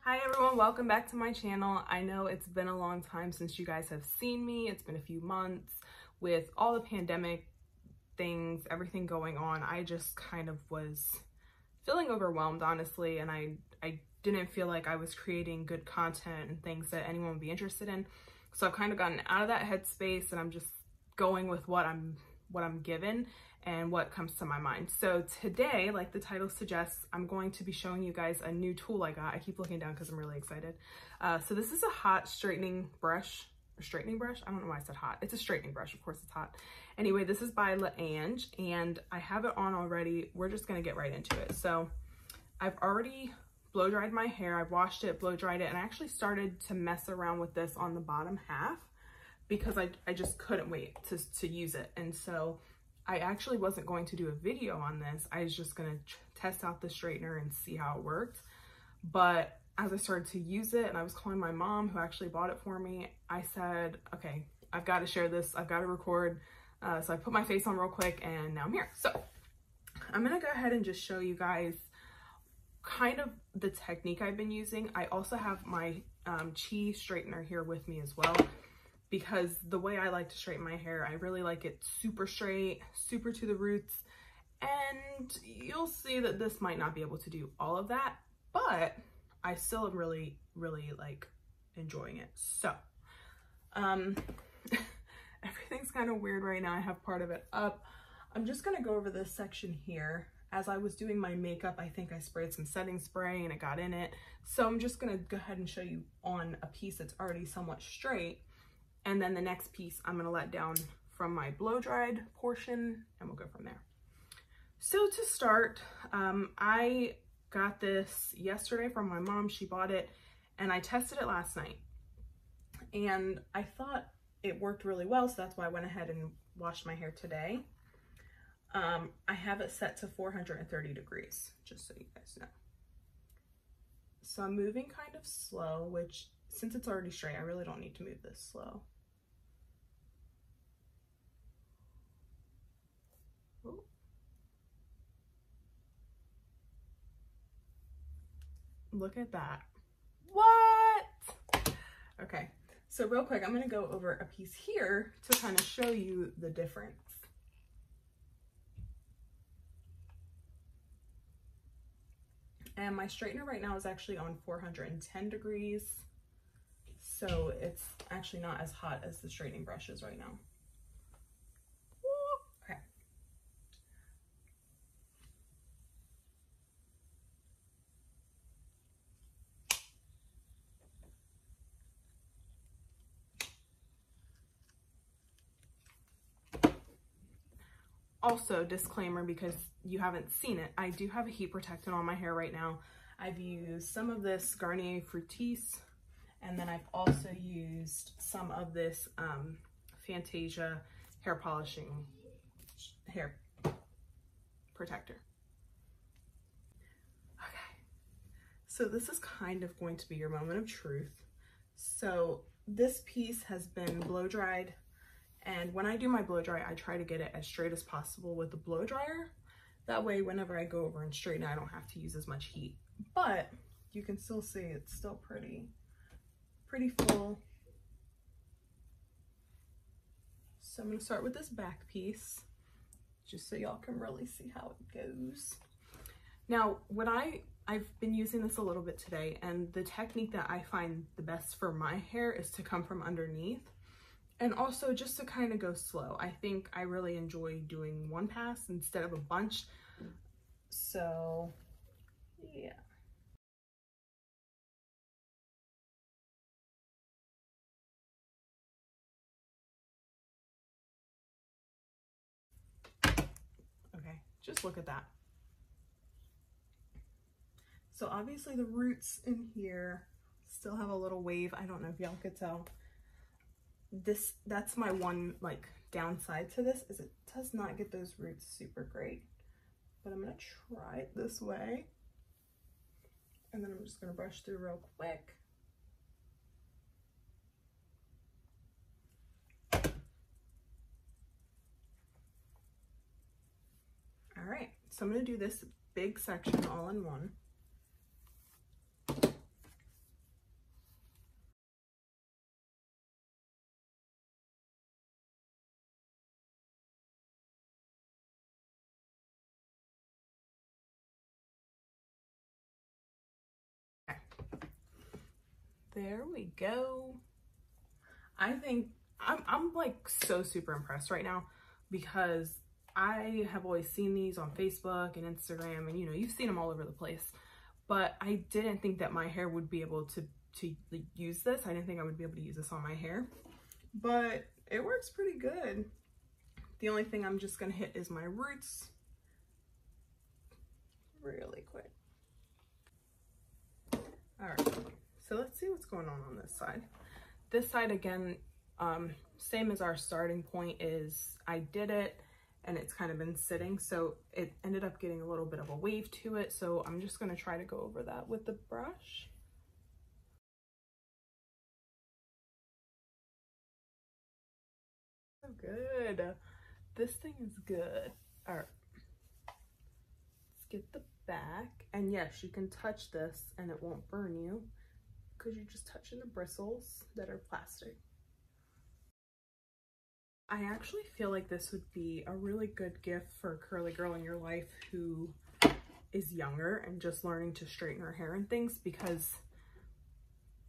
Hi everyone, welcome back to my channel. I know it's been a long time since you guys have seen me. It's been a few months with all the pandemic things, everything going on. I just kind of was feeling overwhelmed, honestly, and I didn't feel like I was creating good content and things that anyone would be interested in. So I've kind of gotten out of that headspace and I'm just going with what I'm given and what comes to my mind. So today, like the title suggests, I'm going to be showing you guys a new tool I got. I keep looking down because I'm really excited. So this is a hot straightening brush. I don't know why I said hot. It's a straightening brush, of course it's hot. Anyway, this is by LaAnge and I have it on already. We're just gonna get right into it. So I've already blow dried my hair. I've washed it, blow dried it, and I actually started to mess around with this on the bottom half because I just couldn't wait to use it. And so I actually wasn't going to do a video on this. I was just gonna test out the straightener and see how it worked. But as I started to use it and I was calling my mom who actually bought it for me, I said, okay, I've got to share this. I've got to record. So I put my face on real quick and now I'm here. So I'm gonna go ahead and just show you guys kind of the technique I've been using. I also have my Chi straightener here with me as well, because the way I like to straighten my hair, I really like it super straight, super to the roots. And you'll see that this might not be able to do all of that, but I still am really, really like enjoying it. So, everything's kind of weird right now. I have part of it up. I'm just gonna go over this section here. As I was doing my makeup, I think I sprayed some setting spray and it got in it. So I'm just gonna go ahead and show you on a piece that's already somewhat straight. And then the next piece I'm gonna let down from my blow dried portion and we'll go from there. So to start, I got this yesterday from my mom. She bought it and I tested it last night. And I thought it worked really well, so that's why I went ahead and washed my hair today. I have it set to 430 degrees, just so you guys know. So I'm moving kind of slow, which since it's already straight, I really don't need to move this slow. Ooh. Look at that. What? Okay, so real quick, I'm gonna go over a piece here to kind of show you the difference. And my straightener right now is actually on 410 degrees. So it's actually not as hot as the straightening brush is right now. Okay. Also, disclaimer, because you haven't seen it, I do have a heat protectant on my hair right now. I've used some of this Garnier Fructis, and then I've also used some of this Fantasia hair polishing hair protector. Okay, so this is kind of going to be your moment of truth. So this piece has been blow dried. And when I do my blow dry, I try to get it as straight as possible with the blow dryer. That way, whenever I go over and straighten, I don't have to use as much heat. But you can still see it's still pretty full. So I'm gonna start with this back piece, just so y'all can really see how it goes. Now, what I've been using this a little bit today, and the technique that I find the best for my hair is to come from underneath. And also just to kind of go slow. I think I really enjoy doing one pass instead of a bunch. So, yeah. Okay, just look at that. So obviously the roots in here still have a little wave. I don't know if y'all could tell. That's my one like downside to this, is it does not get those roots super great. But I'm gonna try it this way. And then I'm just gonna brush through real quick. All right, so I'm gonna do this big section all in one. There we go. I think I'm like so super impressed right now because I have always seen these on Facebook and Instagram, and you know, you've seen them all over the place, but I didn't think that my hair would be able to use this. I didn't think I would be able to use this on my hair, but it works pretty good. The only thing I'm just gonna hit is my roots really quick. All right, so let's see what's going on this side. This side again, same as our starting point, is I did it and it's kind of been sitting, so it ended up getting a little bit of a wave to it, so I'm just gonna try to go over that with the brush. So good. This thing is good. All right, let's get the back, and yes, you can touch this and it won't burn you because you're just touching the bristles that are plastic. I actually feel like this would be a really good gift for a curly girl in your life who is younger and just learning to straighten her hair and things, because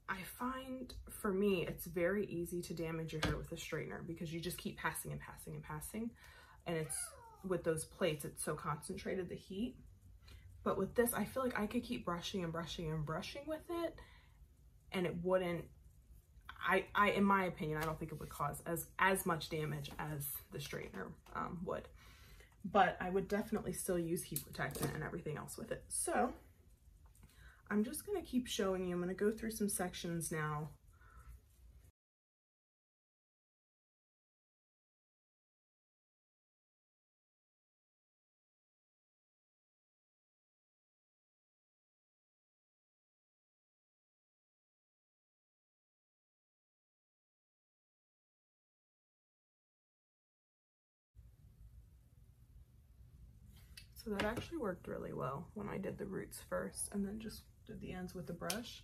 I find for me it's very easy to damage your hair with a straightener because you just keep passing and passing and passing, and it's with those plates, it's so concentrated, the heat. But with this, I feel like I could keep brushing and brushing and brushing with it, and it wouldn't, in my opinion, I don't think it would cause as much damage as the straightener would. But I would definitely still use heat protectant and everything else with it. So I'm just gonna keep showing you. I'm gonna go through some sections now. So that actually worked really well when I did the roots first and then just did the ends with the brush.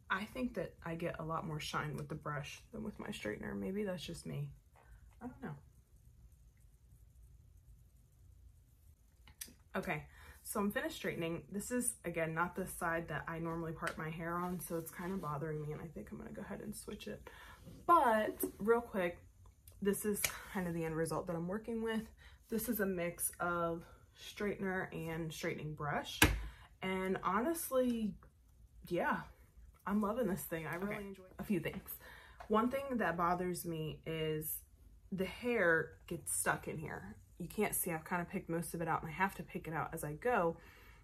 I think that I get a lot more shine with the brush than with my straightener. Maybe that's just me. I don't know. Okay, so I'm finished straightening. This is, again, not the side that I normally part my hair on, so it's kind of bothering me, and I think I'm gonna go ahead and switch it. But real quick, this is kind of the end result that I'm working with. This is a mix of straightener and straightening brush. And honestly, yeah, I'm loving this thing. I really enjoy it. A few things. One thing that bothers me is the hair gets stuck in here. You can't see, I've kind of picked most of it out, and I have to pick it out as I go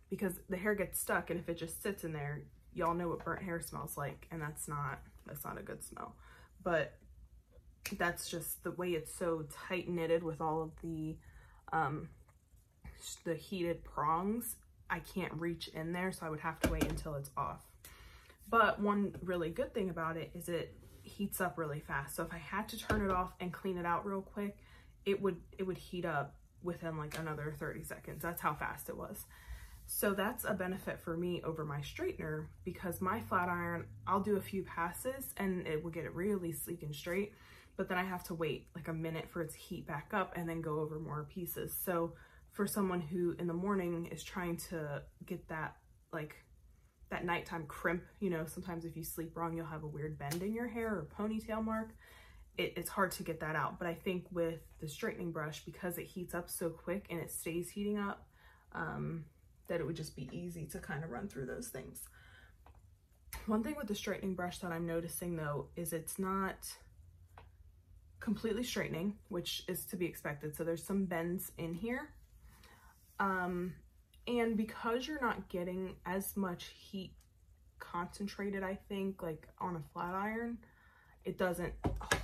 because the hair gets stuck, and if it just sits in there, y'all know what burnt hair smells like, and that's not a good smell. But that's just the way it's so tight knitted with all of the heated prongs. I can't reach in there, so I would have to wait until it's off. But one really good thing about it is it heats up really fast. So if I had to turn it off and clean it out real quick, it would heat up within like another 30 seconds. That's how fast it was. So that's a benefit for me over my straightener, because my flat iron, I'll do a few passes and it will get it really sleek and straight, but then I have to wait like a minute for it to heat back up and then go over more pieces. So for someone who in the morning is trying to get that, like that nighttime crimp, you know, sometimes if you sleep wrong, you'll have a weird bend in your hair or ponytail mark. It's hard to get that out. But I think with the straightening brush, because it heats up so quick and it stays heating up, that it would just be easy to kind of run through those things. One thing with the straightening brush that I'm noticing though, is it's not completely straightening, which is to be expected. So there's some bends in here. And because you're not getting as much heat concentrated, I think, like on a flat iron, it doesn't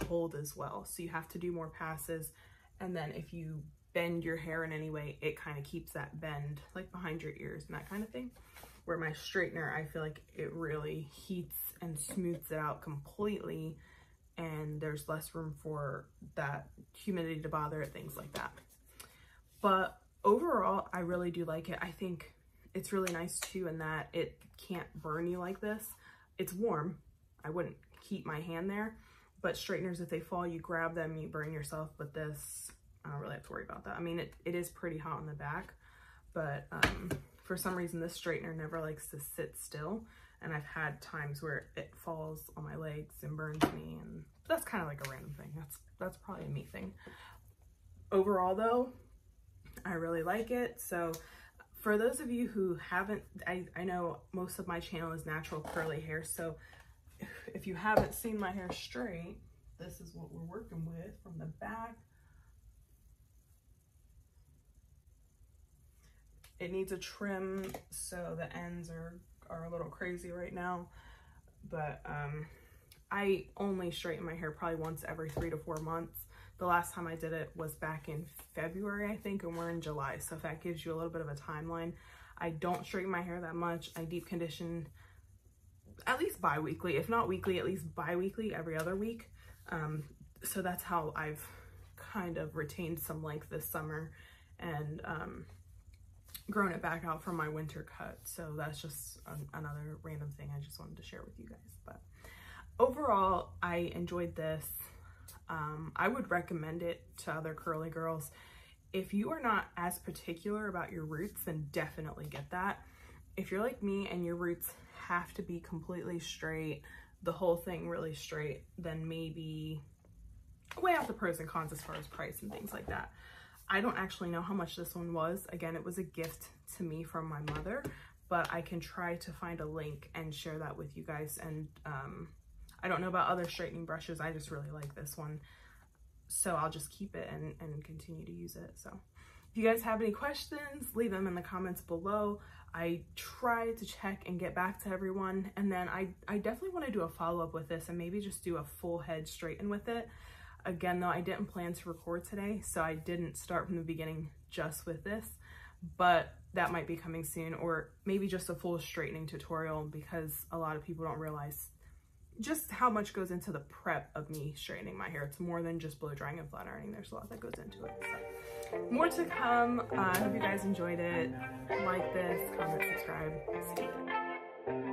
hold as well. So you have to do more passes. And then if you bend your hair in any way, it kind of keeps that bend like behind your ears and that kind of thing. Where my straightener, I feel like it really heats and smooths it out completely, and there's less room for that humidity to bother it, things like that. But overall, I really do like it. I think it's really nice too in that it can't burn you like this. It's warm. I wouldn't keep my hand there, but straighteners, if they fall, you grab them, you burn yourself. But this, I don't really have to worry about that. I mean, it is pretty hot on the back, but for some reason this straightener never likes to sit still, and I've had times where it falls on my legs and burns me, and that's kind of like a random thing. That's probably a me thing. Overall though, I really like it. So for those of you who haven't, I know most of my channel is natural curly hair, so if you haven't seen my hair straight, this is what we're working with from the back. It needs a trim, so the ends are a little crazy right now, but I only straighten my hair probably once every 3 to 4 months. The last time I did it was back in February, I think, and we're in July, so if that gives you a little bit of a timeline. I don't straighten my hair that much. I deep condition at least bi-weekly, if not weekly, at least bi-weekly, every other week. So that's how I've kind of retained some length this summer and grown it back out from my winter cut. So that's just another random thing I just wanted to share with you guys. But overall, I enjoyed this. I would recommend it to other curly girls. If you are not as particular about your roots, then definitely get that. If you're like me and your roots have to be completely straight, the whole thing really straight, then maybe weigh out the pros and cons as far as price and things like that. I don't actually know how much this one was. Again, it was a gift to me from my mother, but I can try to find a link and share that with you guys. And I don't know about other straightening brushes. I just really like this one. So I'll just keep it and continue to use it. So if you guys have any questions, leave them in the comments below. I try to check and get back to everyone. And then I definitely want to do a follow-up with this and maybe just do a full head straighten with it. Again, though, I didn't plan to record today, so I didn't start from the beginning just with this, but that might be coming soon, or maybe just a full straightening tutorial, because a lot of people don't realize just how much goes into the prep of me straightening my hair. It's more than just blow drying and flat ironing. There's a lot that goes into it. So more to come. I hope you guys enjoyed it. Like this, comment, subscribe. See you later.